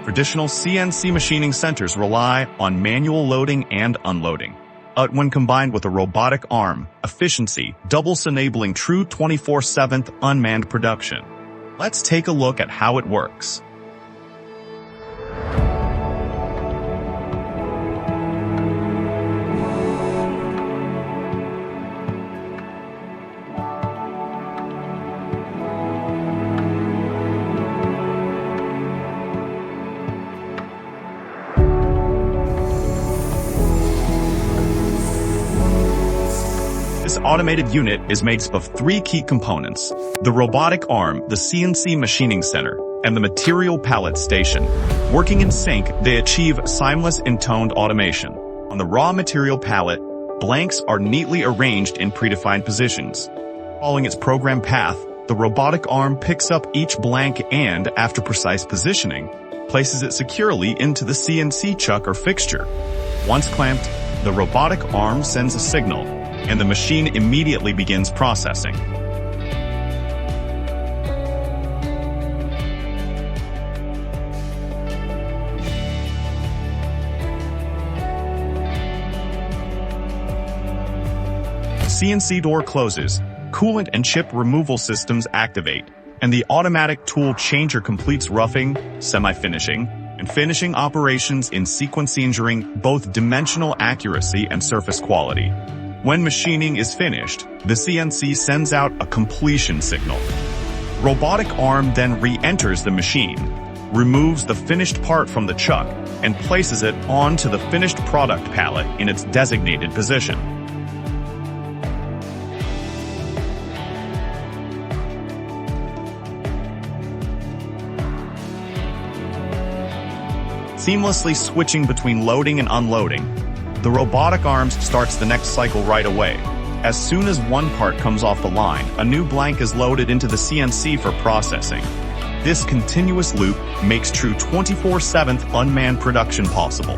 Traditional CNC machining centers rely on manual loading and unloading. But when combined with a robotic arm, efficiency doubles, enabling true 24/7 unmanned production. Let's take a look at how it works. This automated unit is made up of three key components: the robotic arm, the CNC machining center, and the material pallet station. Working in sync, they achieve seamless intoned automation. On the raw material pallet, blanks are neatly arranged in predefined positions. Following its program path, the robotic arm picks up each blank and, after precise positioning, places it securely into the CNC chuck or fixture. Once clamped, the robotic arm sends a signal, and the machine immediately begins processing. The CNC door closes, coolant and chip removal systems activate, and the automatic tool changer completes roughing, semi-finishing, and finishing operations in sequence, ensuring both dimensional accuracy and surface quality. When machining is finished, the CNC sends out a completion signal. Robotic arm then re-enters the machine, removes the finished part from the chuck, and places it onto the finished product pallet in its designated position. Seamlessly switching between loading and unloading, the robotic arm starts the next cycle right away. As soon as one part comes off the line, a new blank is loaded into the CNC for processing. This continuous loop makes true 24/7 unmanned production possible.